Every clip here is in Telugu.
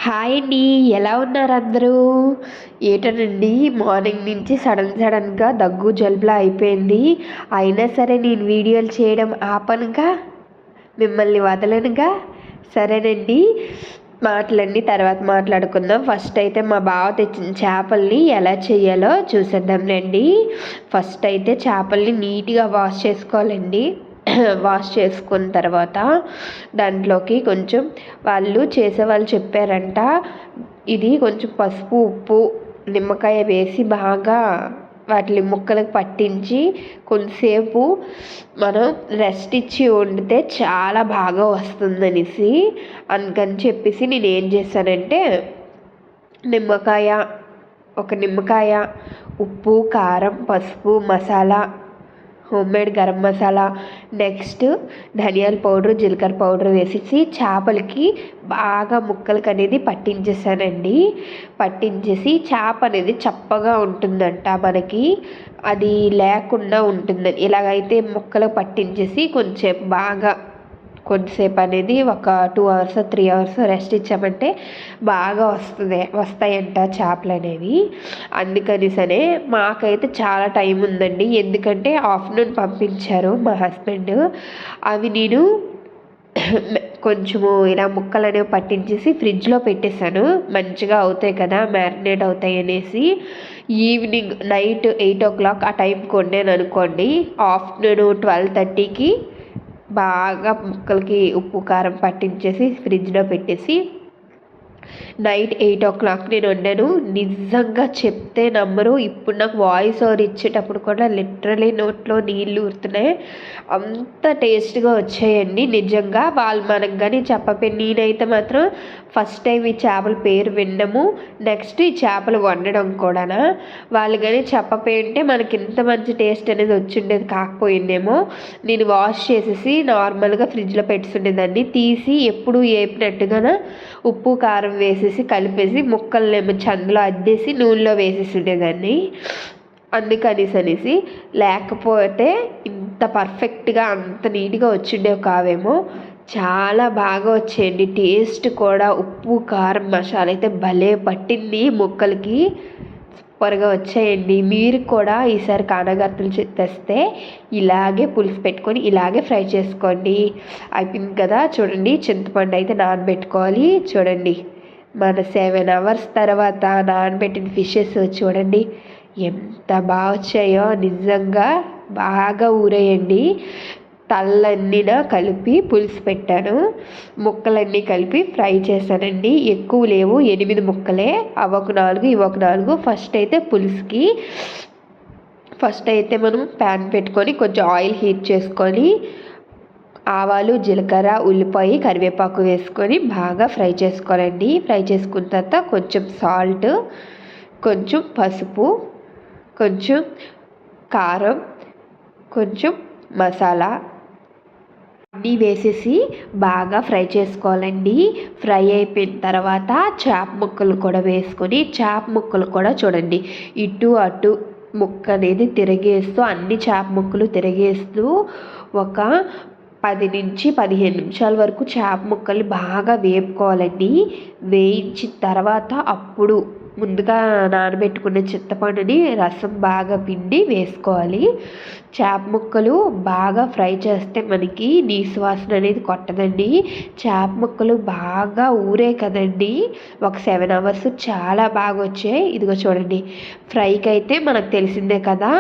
హాయ్ అండి. ఎలా ఉన్నారు అందరూ? ఏటోనండి మార్నింగ్ నుంచి సడన్గా దగ్గు జలుబులా అయిపోయింది. అయినా సరే నేను వీడియోలు చేయడం ఆపనుగా, మిమ్మల్ని వదలనుగా. సరేనండి, మాటలన్నీ తర్వాత మాట్లాడుకుందాం. ఫస్ట్ అయితే మా బావ తెచ్చిన చేపల్ని ఎలా చేయాలో చూసేద్దాం రండి. ఫస్ట్ అయితే చేపల్ని నీట్గా వాష్ చేసుకోవాలండి. వాష్ చేసుకున్న తర్వాత దాంట్లోకి కొంచెం వాళ్ళు చేసేవాళ్ళు చెప్పారంట, ఇది కొంచెం పసుపు, ఉప్పు, నిమ్మకాయ వేసి బాగా వాటిని ముక్కలకు పట్టించి కొంతసేపు మనం రెస్ట్ ఇచ్చి వండితే చాలా బాగా వస్తుందనేసి, అందుకని చెప్పేసి నేను ఏం చేశానంటే ఒక నిమ్మకాయ, ఉప్పు, కారం, పసుపు, మసాలా, హోమ్మేడ్ గరం మసాలా, నెక్స్ట్ ధనియాల పౌడర్, జీలకర్ర పౌడర్ వేసేసి చేపలకి బాగా ముక్కలకి అనేది పట్టించేసానండి. పట్టించేసి చేప అనేది చప్పగా ఉంటుందంట, మనకి అది లేకుండా ఉంటుందని ఇలాగైతే ముక్కలు పట్టించేసి కొంచెంసేపు అనేది ఒక 2 అవర్స్ 3 అవర్స్ రెస్ట్ ఇచ్చామంటే బాగా వస్తాయంట చేపలు అనేవి. అందుకనిసనే మాకైతే చాలా టైం ఉందండి, ఎందుకంటే ఆఫ్టర్నూన్ పంపించారు మా హస్బెండ్. అవి నేను కొంచెము ఇలా ముక్కలు అనేవి పట్టించేసి ఫ్రిడ్జ్లో పెట్టేశాను, మంచిగా అవుతాయి కదా, మ్యారినేట్ అవుతాయి అనేసి. ఈవినింగ్ నైట్ 8 o'clock ఆ టైంకి వండాను అనుకోండి, ఆఫ్టర్నూన్ 12:30కి బాగా ముక్కలకి ఉప్పు కారం పట్టించేసి ఫ్రిడ్జ్లో పెట్టేసి నైట్ 8 o'clock నేను వండాను. నిజంగా చెప్తే నమ్మరు, ఇప్పుడు నాకు వాయిస్ ఓవర్ ఇచ్చేటప్పుడు కూడా లిటరలీ నోట్లో నీళ్ళు ఊరుతున్నాయి, అంత టేస్ట్గా వచ్చాయండి నిజంగా. వాళ్ళు మనకు కానీ నేనైతే మాత్రం ఫస్ట్ టైం ఈ చేపల పేరు వినడము, నెక్స్ట్ ఈ చేపలు వండడం కూడా. వాళ్ళు కానీ చెప్పపోయింటే మనకి ఇంత మంచి టేస్ట్ అనేది వచ్చిండేది కాకపోయిందేమో. నేను వాష్ చేసేసి నార్మల్గా ఫ్రిడ్జ్లో పెట్టుకుండేదాన్ని, తీసి ఎప్పుడు వేపినట్టుగా ఉప్పు కారం వేసేసి కలిపేసి ముక్కలనేమో చందులో అద్దేసి నూనెలో వేసేసి ఉండేదాన్ని. అందుకనేసి లేకపోతే ఇంత పర్ఫెక్ట్గా అంత నీట్గా వచ్చిండేవి కావేమో. చాలా బాగా వచ్చేయండి టేస్ట్ కూడా, ఉప్పు కారం మసాలా అయితే భలే పట్టింది ముక్కలకి, సూపర్గా వచ్చాయండి. మీరు కూడా ఈసారి కానగర్తలు తెస్తే ఇలాగే పులుసు పెట్టుకొని ఇలాగే ఫ్రై చేసుకోండి. అయిపోయింది కదా, చూడండి చింతపండు అయితే నానబెట్టుకోవాలి. చూడండి మన 7 hours తర్వాత నానబెట్టిన ఫిషెస్ చూడండి ఎంత బాగా వచ్చాయో, నిజంగా బాగా ఊరేయండి. తల్లన్నీన కలిపి పులుసు పెట్టాను, ముక్కలన్నీ కలిపి ఫ్రై చేశానండి. ఎక్కువ లేవు, 8 ముక్కలే, అవొక 4 ఇవొక 4. ఫస్ట్ అయితే మనం ప్యాన్ పెట్టుకొని కొంచెం ఆయిల్ హీట్ చేసుకొని ఆవాలు, జీలకర్ర, ఉల్లిపాయ, కరివేపాకు వేసుకొని బాగా ఫ్రై చేసుకోవాలండి. ఫ్రై చేసుకున్న తర్వాత కొంచెం సాల్ట్, కొంచెం పసుపు, కొంచెం కారం, కొంచెం మసాలా అన్నీ వేసేసి బాగా ఫ్రై చేసుకోవాలండి. ఫ్రై అయిపోయిన తర్వాత చేప ముక్కలు కూడా వేసుకొని, చేప ముక్కలు కూడా చూడండి ఇటు అటు ముక్క అనేది తిరిగేస్తూ, అన్ని చేప ముక్కలు తిరిగేస్తూ ఒక 10 నుంచి 15 నిమిషాల వరకు చేప ముక్కల్ని బాగా వేపుకోవాలండి. వేయించిన తర్వాత అప్పుడు ముందుగా నానబెట్టుకున్న చింతపండుని రసం బాగా పిండి వేసుకోవాలి. చేప ముక్కలు బాగా ఫ్రై చేస్తే మనకి నీసు వాసన అనేది కొట్టదండి. చేప ముక్కలు బాగా ఊరే కదండి, ఒక 7 hours చాలా బాగా వచ్చాయి. ఇదిగో చూడండి, ఫ్రైకి అయితే మనకు తెలిసిందే కదా,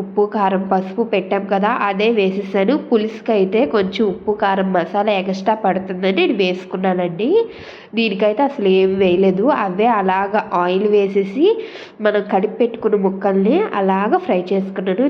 ఉప్పు కారం పసుపు పెట్టాం కదా, అదే వేసేసాను. పులుసుకి అయితే కొంచెం ఉప్పు కారం మసాలా ఎక్స్ట్రా పడుతుందని నేను వేసుకున్నానండి. దీనికైతే అసలు ఏం వేయలేదు, అవే అలాగా ఆయిల్ వేసేసి మనం కడిగి పెట్టుకున్న ముక్కల్ని అలాగా ఫ్రై చేసుకున్నాను.